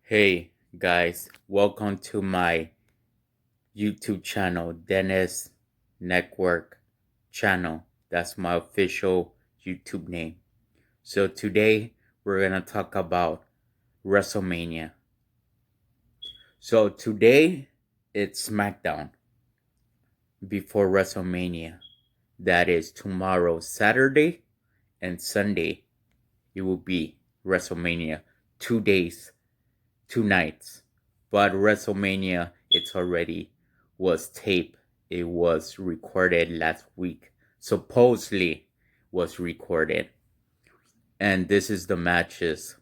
Hey guys, welcome to my YouTube channel, Dennis Network channel. That's my official YouTube name. So today we're gonna talk about WrestleMania. So today it's SmackDown before WrestleMania. That is tomorrow, Saturday and Sunday. It will be WrestleMania. 2 days, 2 nights. But WrestleMania, it's already was taped. It was recorded last week. Supposedly was recorded. And this is the matches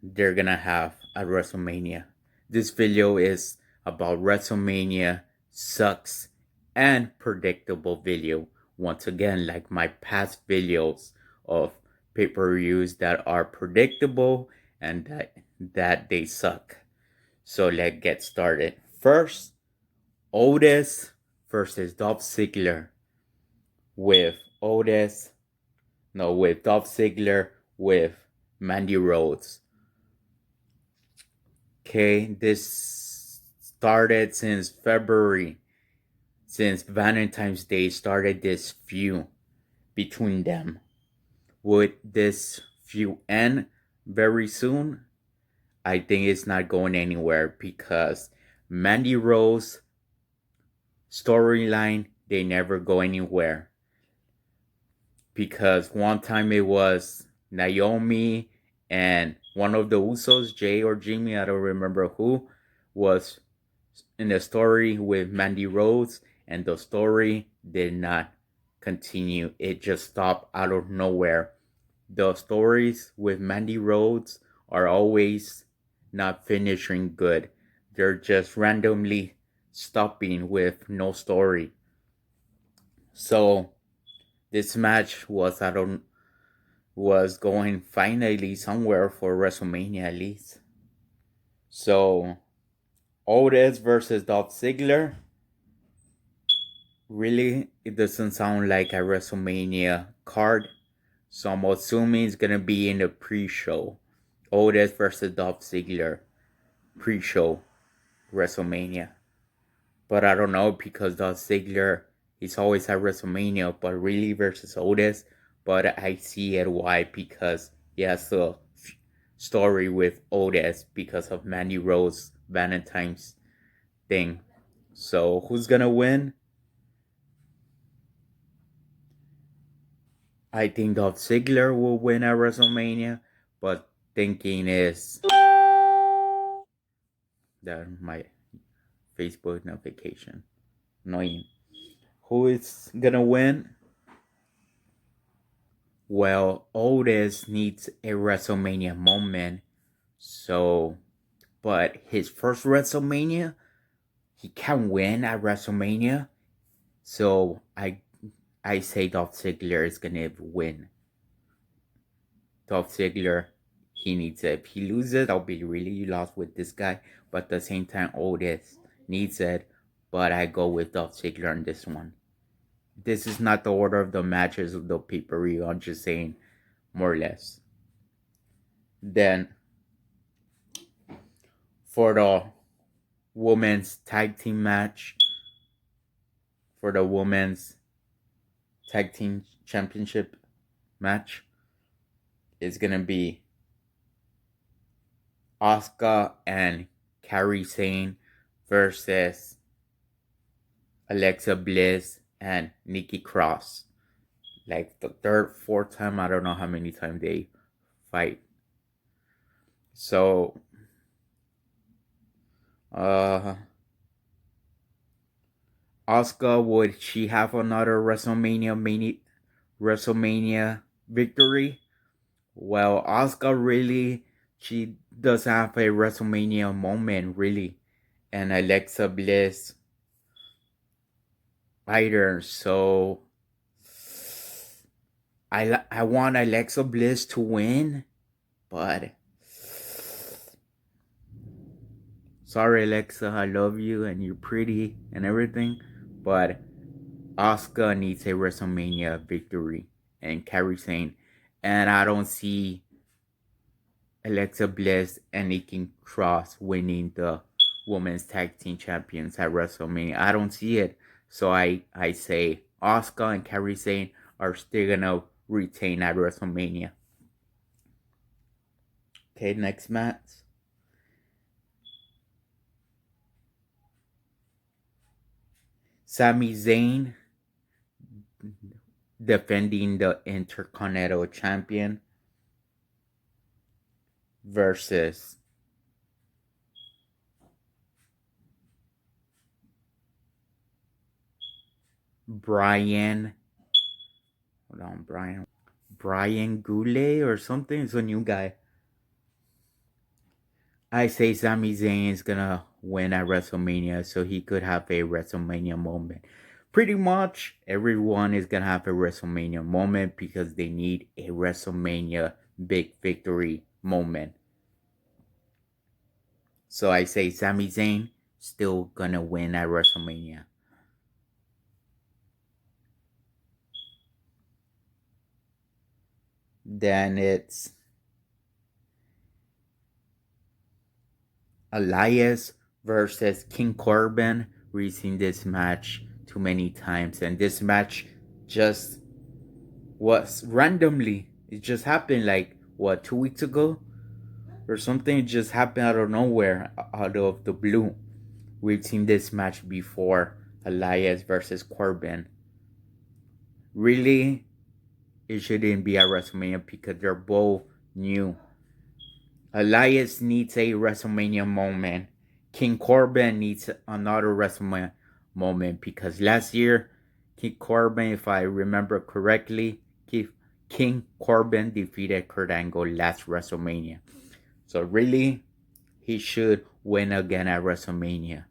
they're gonna have at WrestleMania. This video is about WrestleMania sucks and predictable video. Once again, like my past videos of pay-per-views that are predictable and that they suck. So let's get started. First, Otis versus Dolph Ziggler with Otis, no, with Dolph Ziggler with Mandy Rose. Okay, this started since February, since Valentine's Day started this feud between them. Would this feud end very soon? I think it's not going anywhere because Mandy Rose storyline, they never go anywhere. Because one time it was Naomi and one of the Usos, Jay or Jimmy, I don't remember who, was in the story with Mandy Rose, and the story did not continue. It just stopped out of nowhere. The stories with Mandy Rose are always not finishing good. They're just randomly stopping with no story. So this match was going finally somewhere for WrestleMania at least. So Otis versus Dolph Ziggler. Really, it doesn't sound like a WrestleMania card. So I'm assuming it's gonna be in the pre-show. Otis versus Dolph Ziggler pre-show WrestleMania. But I don't know because Dolph Ziggler is always at WrestleMania, but really versus Otis. But I see it why, because he has a story with Otis because of Mandy Rose Valentine's thing. So who's gonna win? I think Dolph Ziggler will win at WrestleMania, but thinking is that my Facebook notification annoying. Who is gonna win? Well, Otis needs a WrestleMania moment. So, but his first WrestleMania, he can win at WrestleMania. So I say Dolph Ziggler is gonna win. Dolph Ziggler, he needs it. If he loses, I'll be really lost with this guy. But at the same time, Otis needs it. But I go with Dolph Ziggler on this one. This is not the order of the matches of the pay-per-view. I'm just saying, more or less. Then, for the women's tag team match, for the women's tag team championship match, is gonna be Asuka and Kairi Sane versus Alexa Bliss and Nikki Cross. Like the third, fourth time, I don't know how many times they fight. So, Asuka, would she have another WrestleMania victory? Well, Asuka really, she does have a WrestleMania moment, really. And Alexa Bliss either. So I want Alexa Bliss to win, but sorry Alexa, I love you and you're pretty and everything, but Asuka needs a WrestleMania victory and Kairi Sane, and I don't see Alexa Bliss and Nikki Cross winning the Women's Tag Team Champions at WrestleMania. I don't see it. So I say Asuka and Kairi Sane are still gonna retain at WrestleMania. Okay, next match. Sami Zayn defending the Intercontinental Champion versus Brian. Hold on, Brian Goulet or something. It's a new guy. I say Sami Zayn is gonna win at WrestleMania, so he could have a WrestleMania moment. Pretty much everyone is gonna have a WrestleMania moment because they need a WrestleMania big victory moment. So I say Sami Zayn still gonna win at WrestleMania. Then it's Elias versus King Corbin. We've seen this match too many times, and this match just was randomly. It just happened like what 2 weeks ago or something. It just happened out of nowhere, out of the blue. We've seen this match before, Elias versus Corbin. Really, it shouldn't be at WrestleMania because they're both new. Elias needs a WrestleMania moment. King Corbin needs another WrestleMania moment because last year, King Corbin, if I remember correctly, King Corbin defeated Kurt Angle last WrestleMania. So really, he should win again at WrestleMania.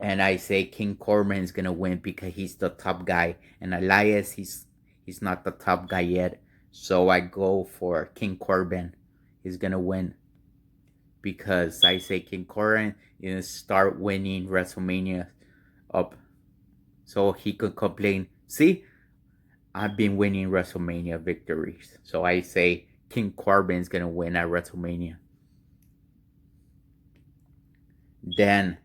And I say King Corbin is gonna win because he's the top guy, and Elias he's not the top guy yet. So I go for King Corbin. He's gonna win because I say King Corbin is start winning WrestleMania up, so he could complain. See, I've been winning WrestleMania victories. So I say King Corbin is gonna win at WrestleMania. Then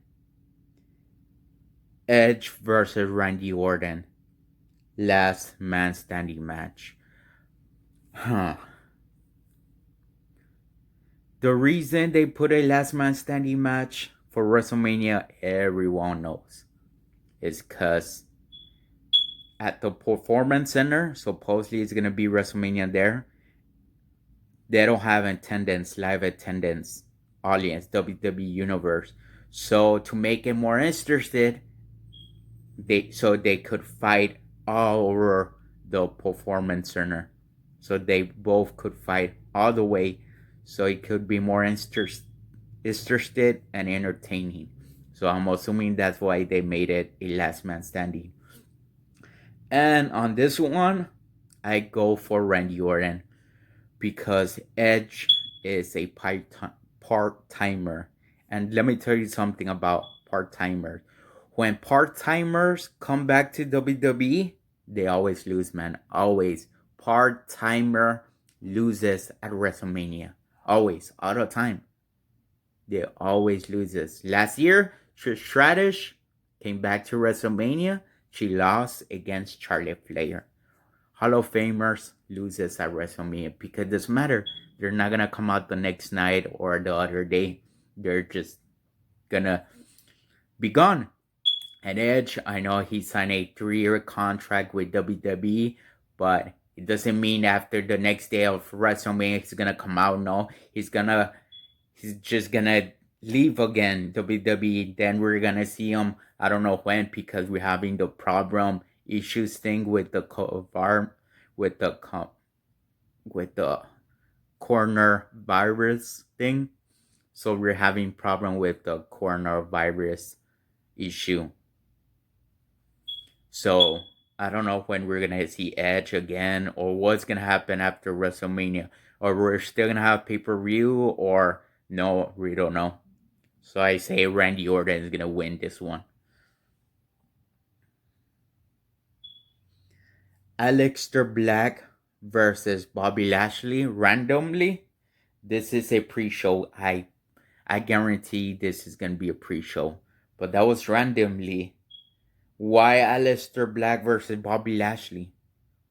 Edge versus Randy Orton. Last man standing match. The reason they put a last man standing match for WrestleMania, everyone knows, is because at the Performance Center, supposedly it's going to be WrestleMania there, they don't have live attendance audience, WWE Universe. So to make it more interested, they could fight all over the Performance Center. So they both could fight all the way. So it could be more interested and entertaining. So I'm assuming that's why they made it a last man standing. And on this one, I go for Randy Orton because Edge is a part-timer. And let me tell you something about part-timers. When part-timers come back to WWE, they always lose, man. Always. Part-timer loses at WrestleMania. Always. All the time. They always loses. Last year, Trish Stratus came back to WrestleMania. She lost against Charlotte Flair. Hall of Famers loses at WrestleMania because it doesn't matter. They're not going to come out the next night or the other day. They're just going to be gone. And Edge, I know he signed a 3-year contract with WWE, but it doesn't mean after the next day of WrestleMania he's going to come out. No, he's just going to leave again, WWE. Then we're going to see him, I don't know when, because we're having the problem issues thing with the coronavirus thing. So we're having problem with the coronavirus issue. So I don't know when we're gonna see Edge again, or what's gonna happen after WrestleMania, or we're still gonna have pay-per-view, or no, we don't know. So I say Randy Orton is gonna win this one. Aleister Black versus Bobby Lashley randomly. This is a pre-show. I guarantee this is gonna be a pre-show. But that was randomly. Why Aleister Black versus Bobby Lashley?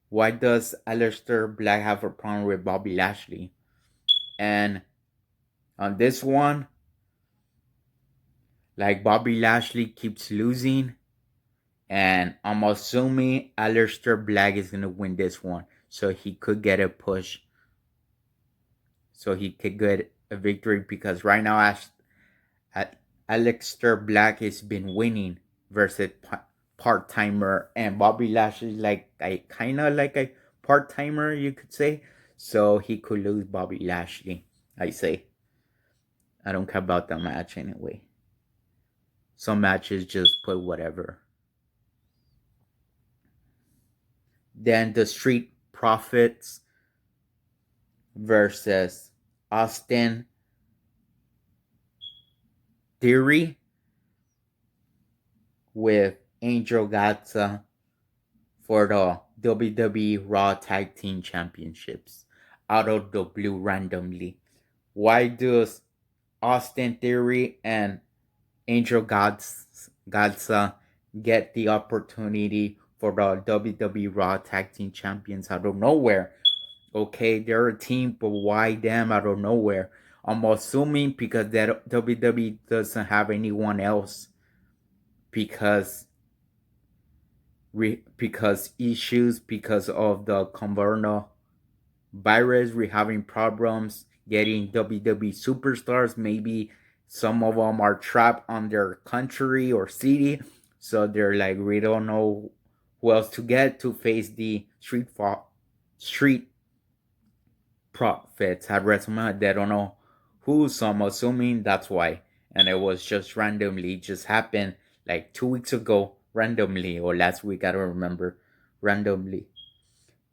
Why does Aleister Black have a problem with Bobby Lashley? And on this one, like Bobby Lashley keeps losing, and I'm assuming Aleister Black is gonna win this one, so he could get a push, so he could get a victory because right now Aleister Black has been winning versus part timer, and Bobby Lashley like a kind of like a part timer, you could say. So he could lose Bobby Lashley. I say. I don't care about that match anyway. Some matches just put whatever. Then the Street Profits versus Austin Theory with Angel Garza for the WWE Raw Tag Team Championships out of the blue randomly. Why does Austin Theory and Angel Garza get the opportunity for the WWE Raw Tag Team Champions out of nowhere? Okay, they're a team, but why them out of nowhere? I'm assuming because that WWE doesn't have anyone else because issues because of the coronavirus. We're having problems getting WWE superstars. Maybe some of them are trapped on their country or city, so they're like, we don't know who else to get to face the street profits at WrestleMania. They don't know who, so I'm assuming that's why. And it was just randomly, just happened like 2 weeks ago, randomly, or last week, I don't remember, randomly.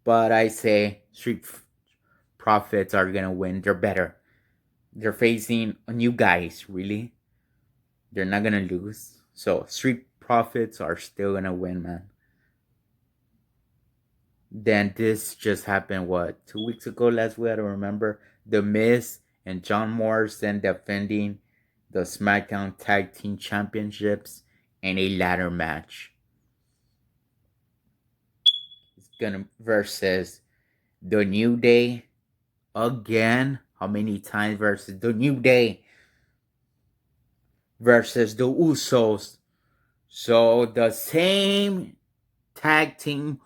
But I say Street Profits are gonna win. They're better. They're facing new guys, really. They're not gonna lose. So Street Profits are still gonna win, man. Then this just happened, what, 2 weeks ago, last week, I don't remember. The Miz and John Morrison defending the SmackDown Tag Team Championships in a ladder match. It's gonna versus the New Day again. How many times versus the New Day versus the Usos? So the same tag team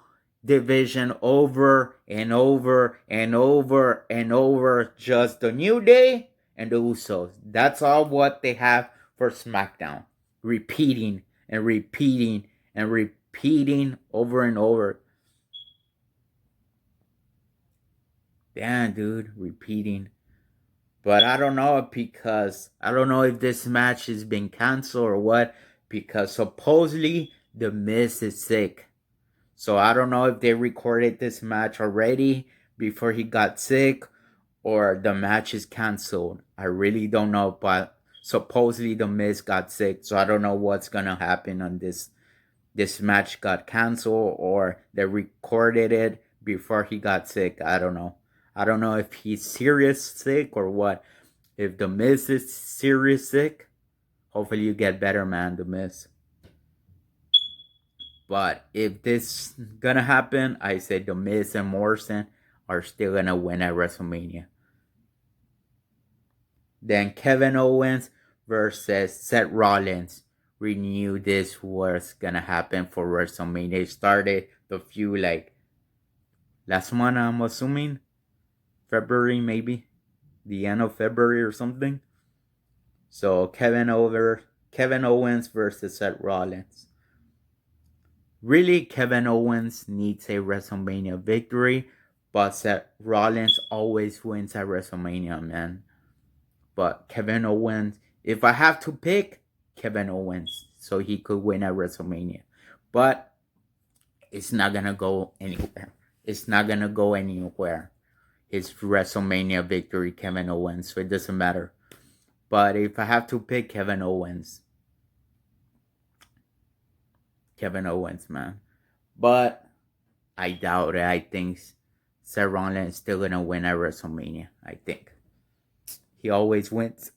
division over and over and over and over. Just the New Day and the Usos. That's all what they have for SmackDown. Repeating and repeating and repeating over and over. Damn, dude, repeating. But I don't know because I don't know if this match has been canceled or what. Because supposedly the Miz is sick. So I don't know if they recorded this match already before he got sick or the match is canceled. I really don't know, but supposedly the Miz got sick, so I don't know what's gonna happen on this. This match got canceled or they recorded it before he got sick. I don't know. I don't know if he's serious sick or what. If the Miz is serious sick, hopefully you get better, man, the Miz. But if this gonna happen, I say the Miz and Morrison are still gonna win at WrestleMania. Then Kevin Owens versus Seth Rollins. We knew this was gonna happen for WrestleMania. It started the feud like last month, I'm assuming. February, maybe. The end of February or something. So Kevin Owens versus Seth Rollins. Really, Kevin Owens needs a WrestleMania victory, but Seth Rollins always wins at WrestleMania, man. But Kevin Owens, if I have to pick, Kevin Owens, so he could win at WrestleMania. But it's not gonna go anywhere. It's not gonna go anywhere. It's WrestleMania victory, Kevin Owens, so it doesn't matter. But if I have to pick, Kevin Owens. Kevin Owens, man. But I doubt it. I think Seth Rollins is still gonna win at WrestleMania. I think. He always wins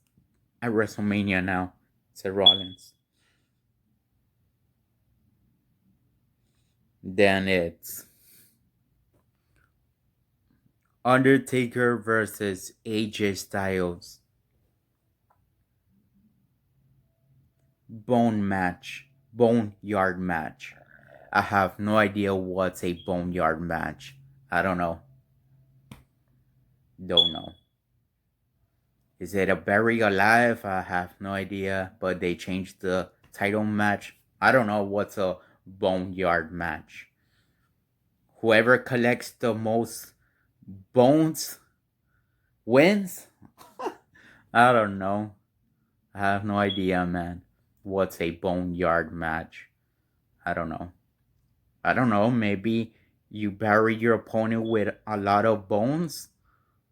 at WrestleMania now, said Rollins. Then it's Undertaker versus AJ Styles. Boneyard match. I have no idea what's a boneyard match. I don't know. Don't know. Is it a bury alive? I have no idea. But they changed the title match. I don't know what's a boneyard match. Whoever collects the most bones wins? I don't know. I have no idea, man. What's a boneyard match? I don't know. I don't know. Maybe you bury your opponent with a lot of bones?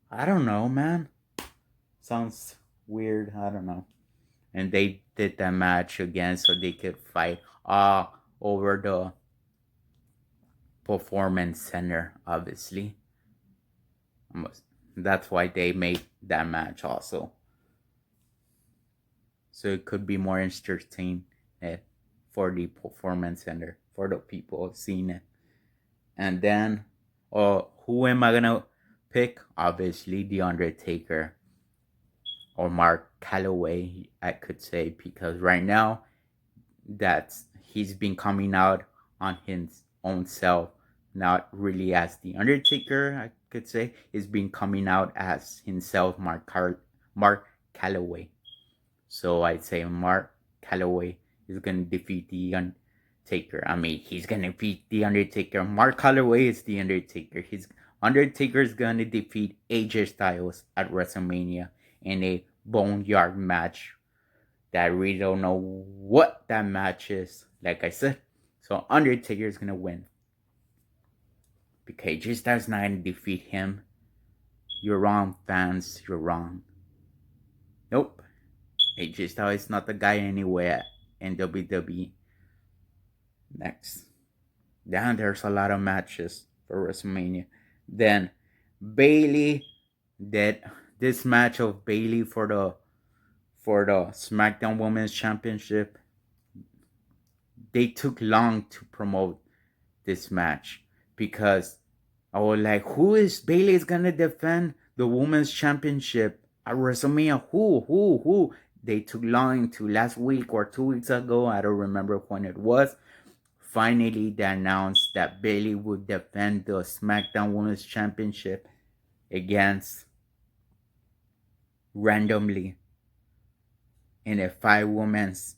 I don't know, man. Sounds weird. I don't know. And they did that match again so they could fight over the Performance Center, obviously. That's why they made that match also. So it could be more entertaining for the Performance Center, for the people seeing it. And then, who am I gonna pick? Obviously, The Undertaker or Mark Calloway, I could say, because right now, he's been coming out on his own self, not really as The Undertaker, I could say. He's been coming out as himself, Mark Calloway. So I'd say Mark Calloway is gonna defeat The Undertaker. I mean, he's gonna defeat The Undertaker. Mark Calloway is The Undertaker. Undertaker is gonna defeat AJ Styles at WrestleMania in a boneyard match that I really don't know what that match is, like I said. So Undertaker is gonna win. Because AJ Styles not gonna defeat him. You're wrong, fans. You're wrong. Nope. AJ Styles is not the guy anywhere in WWE. Next. Then there's a lot of matches for WrestleMania. Then Bayley did this match of Bayley for the SmackDown Women's Championship. They took long to promote this match because I was like, who is Bayley is gonna defend the Women's Championship at WrestleMania? Who? They took long to last week or 2 weeks ago. I don't remember when it was. Finally, they announced that Bayley would defend the SmackDown Women's Championship against randomly in a 5-women's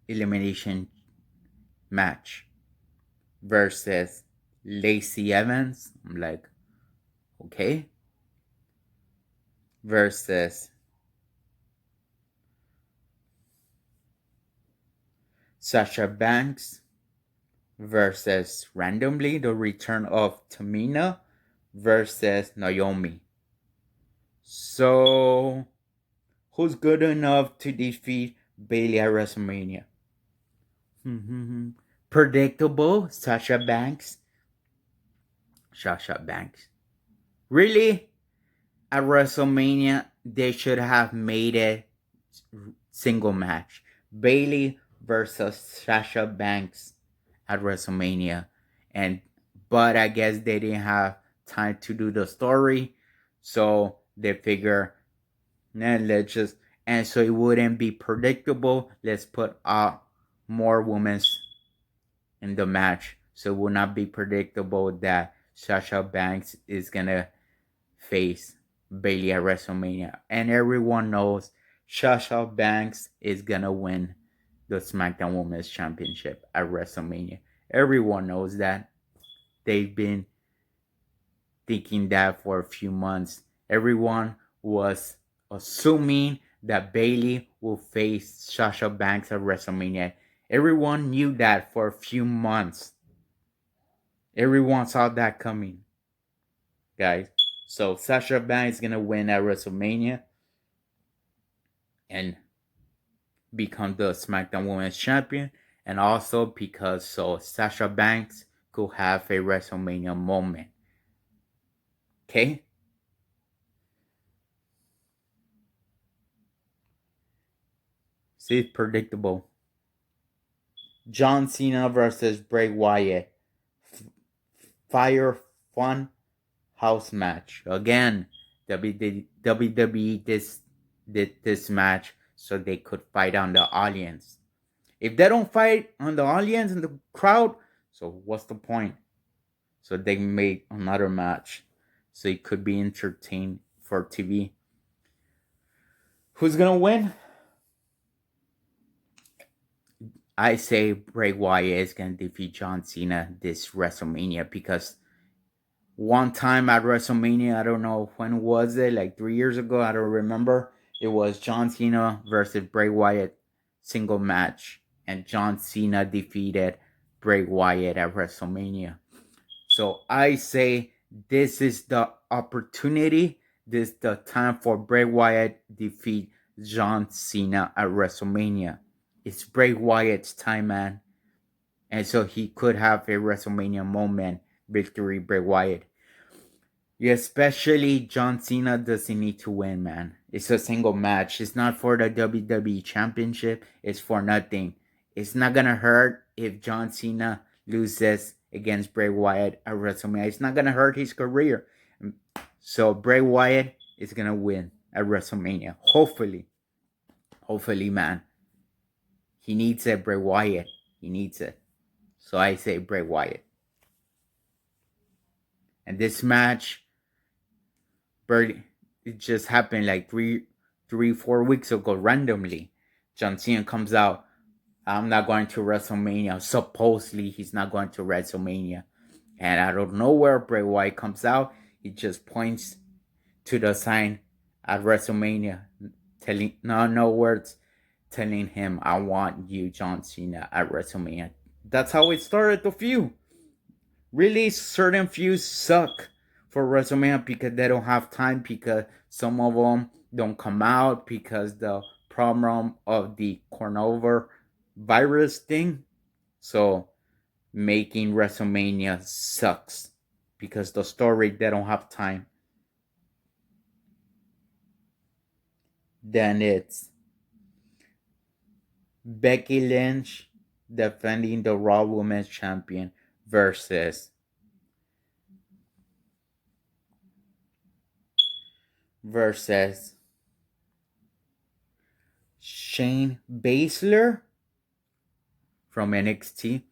elimination match versus Lacey Evans. I'm like, okay. Versus Sasha Banks versus randomly the return of Tamina versus Naomi. So, who's good enough to defeat Bayley at WrestleMania? Predictable, Sasha Banks. Really? At WrestleMania, they should have made it single match. Bayley versus Sasha Banks at WrestleMania. But I guess they didn't have time to do the story. So they figure, let's just, and so it wouldn't be predictable. Let's put more women in the match. So it will not be predictable that Sasha Banks is going to face Bayley at WrestleMania. And everyone knows Sasha Banks is going to win the SmackDown Women's Championship at WrestleMania. Everyone knows that. They've been thinking that for a few months. Everyone was assuming that Bayley will face Sasha Banks at WrestleMania. Everyone knew that for a few months. Everyone saw that coming, guys. So Sasha Banks is gonna win at WrestleMania and become the SmackDown Women's Champion, and also because Sasha Banks could have a WrestleMania moment. Okay? See, it's predictable. John Cena versus Bray Wyatt. Fire Fun House match. Again, WWE did this match so they could fight on the audience. If they don't fight on the audience and the crowd, so what's the point? So they made another match so it could be entertained for TV. Who's gonna win? I say Bray Wyatt is gonna defeat John Cena this WrestleMania because one time at WrestleMania, I don't know when was it, like 3 years ago, I don't remember. It was John Cena versus Bray Wyatt single match, and John Cena defeated Bray Wyatt at WrestleMania. So I say this is the opportunity, this is the time for Bray Wyatt defeat John Cena at WrestleMania. It's Bray Wyatt's time, man. And so he could have a WrestleMania moment victory, Bray Wyatt. Yeah, especially John Cena doesn't need to win, man. It's a single match. It's not for the WWE Championship. It's for nothing. It's not gonna hurt if John Cena loses against Bray Wyatt at WrestleMania. It's not gonna hurt his career. So Bray Wyatt is gonna win at WrestleMania. Hopefully. Hopefully, man. He needs it, Bray Wyatt. He needs it. So I say Bray Wyatt. And this match, it just happened like 4 weeks ago randomly. John Cena comes out. I'm not going to WrestleMania. Supposedly he's not going to WrestleMania. And out of nowhere, Bray Wyatt comes out. He just points to the sign at WrestleMania, telling no words, telling him, "I want you, John Cena, at WrestleMania." That's how it started the feud. Really, certain feuds suck for WrestleMania because they don't have time, because some of them don't come out because the problem of the coronavirus thing. So making WrestleMania sucks because the story, they don't have time. Then it's Becky Lynch defending the Raw Women's Champion versus Shane Baszler from NXT.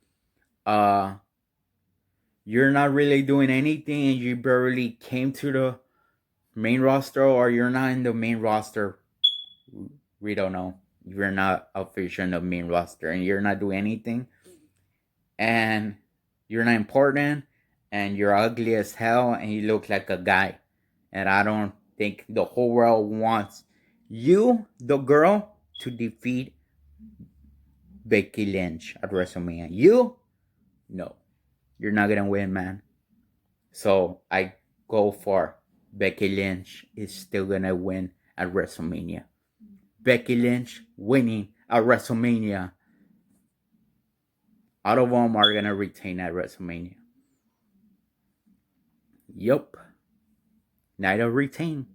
You're not really doing anything and you barely came to the main roster, or you're not in the main roster. We don't know. You're not official in the main roster and you're not doing anything. And you're not important and you're ugly as hell and you look like a guy. And I don't think the whole world wants you, the girl, to defeat Becky Lynch at WrestleMania. You? No. You're not gonna win, man. So I go for Becky Lynch is still gonna win at WrestleMania. Becky Lynch winning at WrestleMania. All of them are gonna retain at WrestleMania. Yup. Neither retain.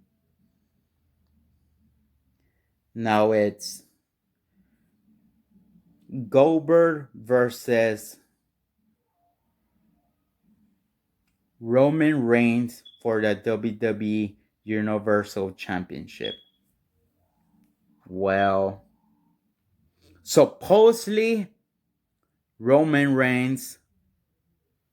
Now it's Goldberg versus Roman Reigns for the WWE Universal Championship. Well, supposedly Roman Reigns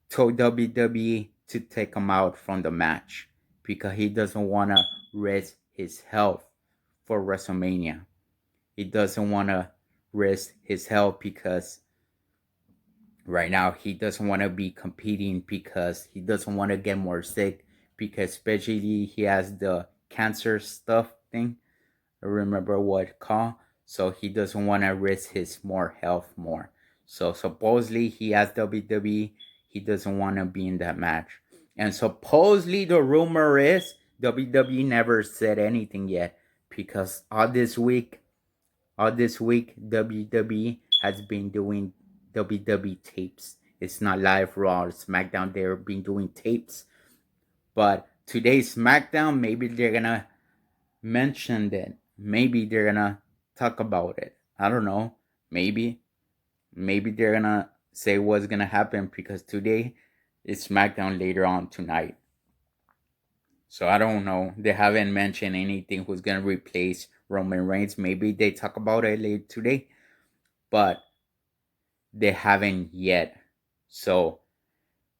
told WWE to take him out from the match because he doesn't want to risk his health for WrestleMania. He doesn't want to risk his health because right now he doesn't want to be competing, because he doesn't want to get more sick, because especially he has the cancer stuff thing. I remember what it's called. So he doesn't want to risk his more health more. So supposedly he has WWE. He doesn't want to be in that match. And supposedly the rumor is WWE never said anything yet, because all this week WWE has been doing WWE tapes. It's not live Raw or SmackDown. They've been doing tapes. But today's SmackDown, maybe they're gonna mention it. Maybe they're gonna talk about it. I don't know. Maybe. Maybe they're gonna say what's gonna happen because today is SmackDown later on tonight. So I don't know. They haven't mentioned anything who's gonna replace Roman Reigns. Maybe they talk about it later today, but they haven't yet. So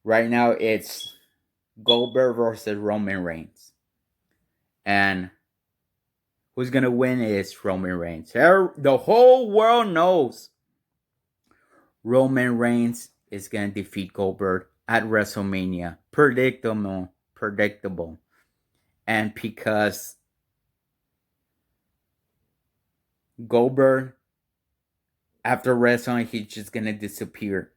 right now it's Goldberg versus Roman Reigns. And who's gonna win is Roman Reigns. The whole world knows Roman Reigns is gonna defeat Goldberg at WrestleMania. Predictable. And because Goldberg, after wrestling, he's just gonna disappear.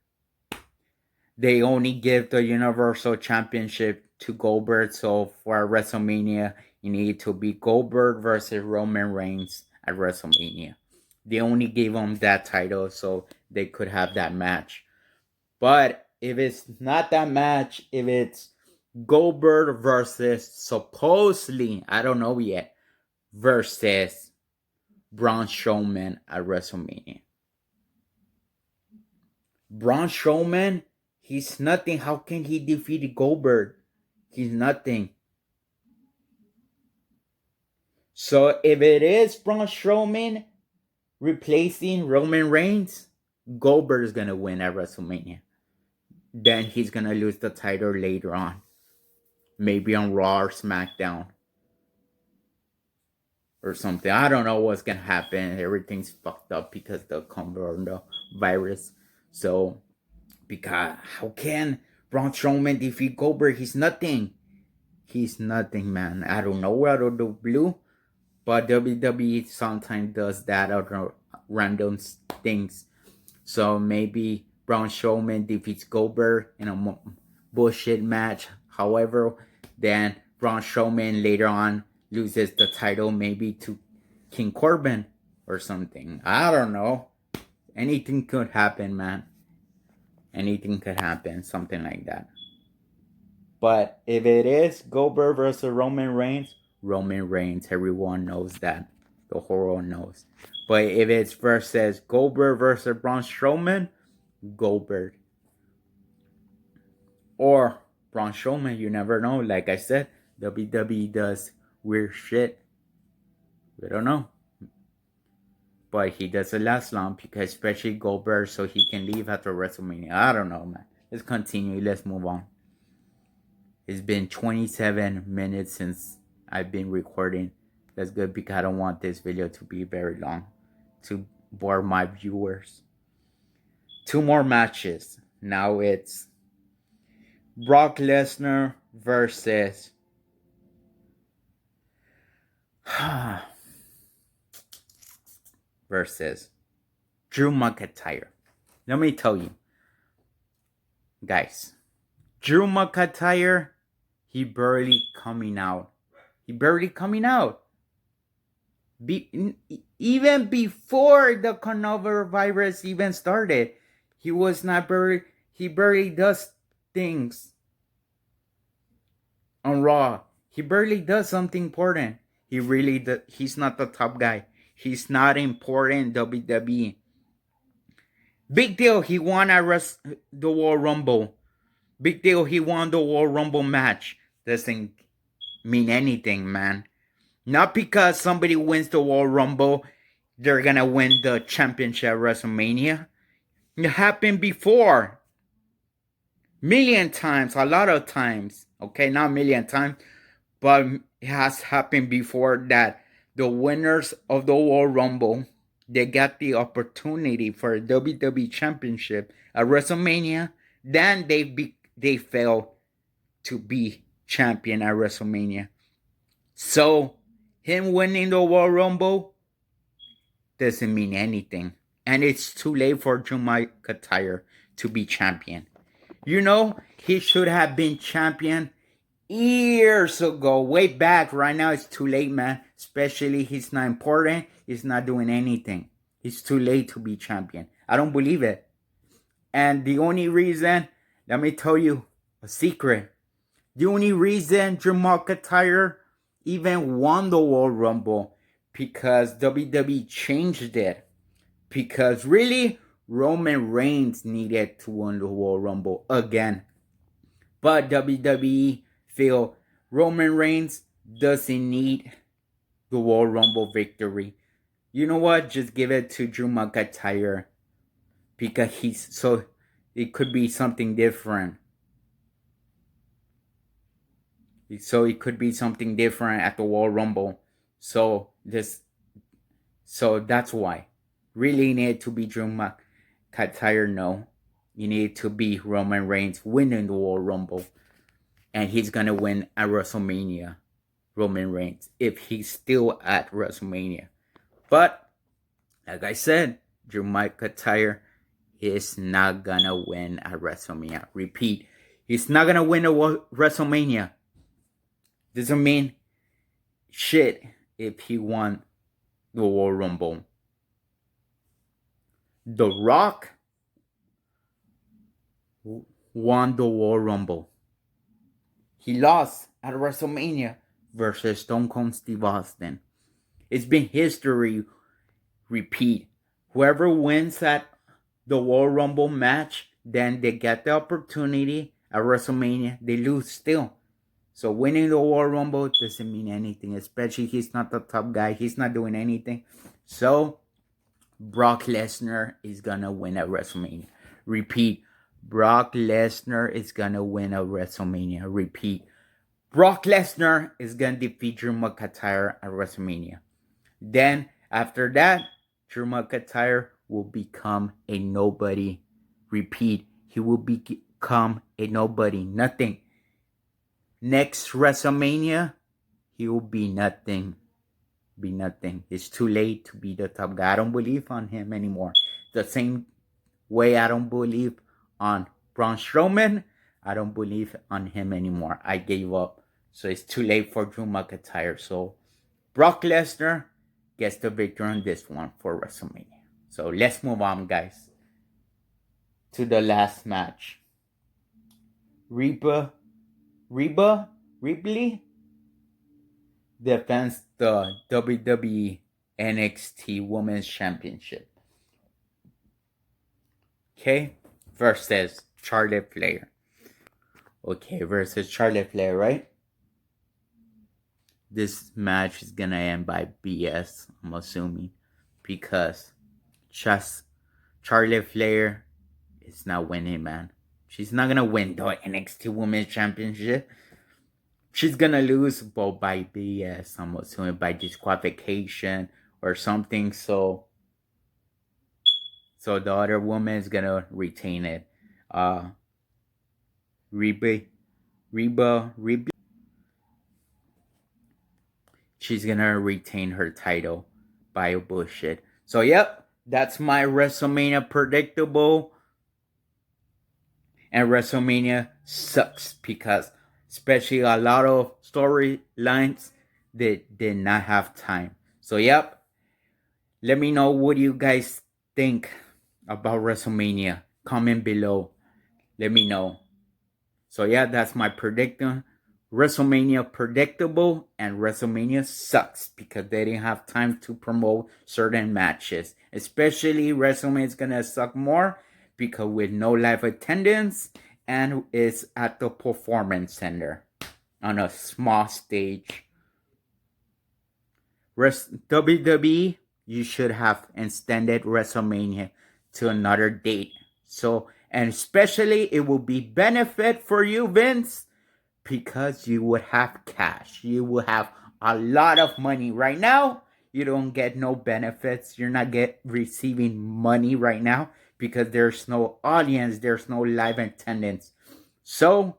They only give the Universal Championship to Goldberg, so for WrestleMania, you need to be Goldberg versus Roman Reigns at WrestleMania. They only gave him that title so they could have that match. But if it's not that match, if it's Goldberg versus supposedly, I don't know yet, versus Braun Strowman at WrestleMania. Braun Strowman, he's nothing. How can he defeat Goldberg? He's nothing. So if it is Braun Strowman replacing Roman Reigns, Goldberg is gonna win at WrestleMania. Then he's gonna lose the title later on. Maybe on Raw or SmackDown. Or something. I don't know what's gonna happen. Everything's fucked up because the coronavirus. So, because how can Braun Strowman defeat Goldberg? He's nothing. He's nothing, man. I don't know out of the blue, but WWE sometimes does that out of random things. So maybe Braun Strowman defeats Goldberg in a bullshit match. However, then Braun Strowman later on loses the title maybe to King Corbin or something. I don't know. Anything could happen, man. Anything could happen. Something like that. But if it is Goldberg versus Roman Reigns, everyone knows that. The whole world knows. But if it's versus Goldberg versus Braun Strowman, Goldberg. Or Braun Strowman, you never know. Like I said, WWE does weird shit. We don't know. But he doesn't last long because especially Goldberg so he can leave after WrestleMania. I don't know, man. Let's continue. Let's move on. It's been 27 minutes since I've been recording. That's good because I don't want this video to be very long to bore my viewers. 2 more matches. Now it's Brock Lesnar versus Drew McIntyre. Let me tell you, guys, Drew McIntyre, he barely coming out. Even before the coronavirus even started, he was not barely. He barely does things on Raw. He barely does something important. He's not the top guy. He's not important WWE. Big deal, he won at the Royal Rumble. Big deal, he won the Royal Rumble match. Doesn't mean anything, man. Not because somebody wins the Royal Rumble, they're gonna win the championship at WrestleMania. It happened before. Million times, a lot of times. Okay, not a million times, but it has happened before that the winners of the Royal Rumble, they got the opportunity for a WWE Championship at WrestleMania. Then they fail to be champion at WrestleMania. So him winning the Royal Rumble doesn't mean anything, and it's too late for Drew McIntyre to be champion. You know, he should have been champion years ago, way back. Right now it's too late, man. Especially he's not important. He's not doing anything. It's too late to be champion. I don't believe it. And the only reason, let me tell you a secret. The only reason Drew McIntyre even won the Royal Rumble because WWE changed it. Because really, Roman Reigns needed to win the Royal Rumble again. But WWE feel Roman Reigns doesn't need the Royal Rumble victory. You know what? Just give it to Drew McIntyre. Because it could be something different. So it could be something different at the Royal Rumble. So that's why. Really need to be Drew McIntyre, no. You need to be Roman Reigns winning the Royal Rumble. And he's gonna win at WrestleMania. Roman Reigns. If he's still at WrestleMania. But, like I said, Drew McIntyre is not gonna win at WrestleMania. Repeat. He's not gonna win at WrestleMania. Doesn't mean shit if he won the Royal Rumble. The Rock won the Royal Rumble. He lost at WrestleMania versus Stone Cold Steve Austin. It's been history. Repeat. Whoever wins at the Royal Rumble match, then they get the opportunity at WrestleMania. They lose still. So winning the Royal Rumble doesn't mean anything. Especially he's not the top guy. He's not doing anything. So Brock Lesnar is gonna win at WrestleMania. Repeat. Brock Lesnar is gonna win at WrestleMania. Repeat. Brock Lesnar is gonna defeat Drew McIntyre at WrestleMania. Then after that, Drew McIntyre will become a nobody. Repeat. He will become a nobody. Nothing. Next WrestleMania, he will be nothing. Be nothing. It's too late to be the top guy. I don't believe on him anymore. The same way I don't believe on Braun Strowman, I don't believe on him anymore. I gave up. So it's too late for Drew McIntyre. So Brock Lesnar gets the victory on this one for WrestleMania. So let's move on, guys, to the last match. Rhea Ripley defends the WWE NXT Women's Championship. Okay, versus Charlotte Flair. Okay, versus Charlotte Flair, right? This match is gonna end by BS, I'm assuming, because Charlotte Flair is not winning, man. She's not gonna win the NXT Women's Championship. She's gonna lose, but by BS, I'm assuming, by disqualification or something. So the other woman is gonna retain it. Rhea Ripley. She's gonna retain her title by bullshit. So yep, that's my WrestleMania predictable. And WrestleMania sucks because especially a lot of storylines that did not have time. So yep, let me know what you guys think about WrestleMania. Comment below. Let me know. So yeah, that's my prediction. WrestleMania predictable and WrestleMania sucks because they didn't have time to promote certain matches. Especially WrestleMania is gonna suck more because with no live attendance and it's at the Performance Center on a small stage. WWE, you should have extended WrestleMania to another date. So, and especially it will be benefit for you, Vince, because you would have cash. You will have a lot of money. Right now, you don't get no benefits. You're not receiving money right now because there's no audience. There's no live attendance. So,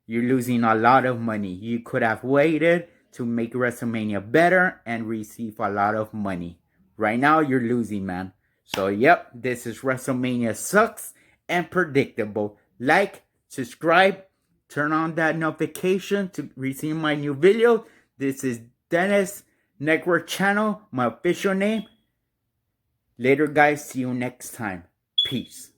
you're losing a lot of money. You could have waited to make WrestleMania better and receive a lot of money. Right now, you're losing, man. So, yep, this is WrestleMania sucks and predictable. Like, subscribe, turn on that notification to receive my new video. This is Dennis Network Channel, my official name. Later, guys. See you next time. Peace.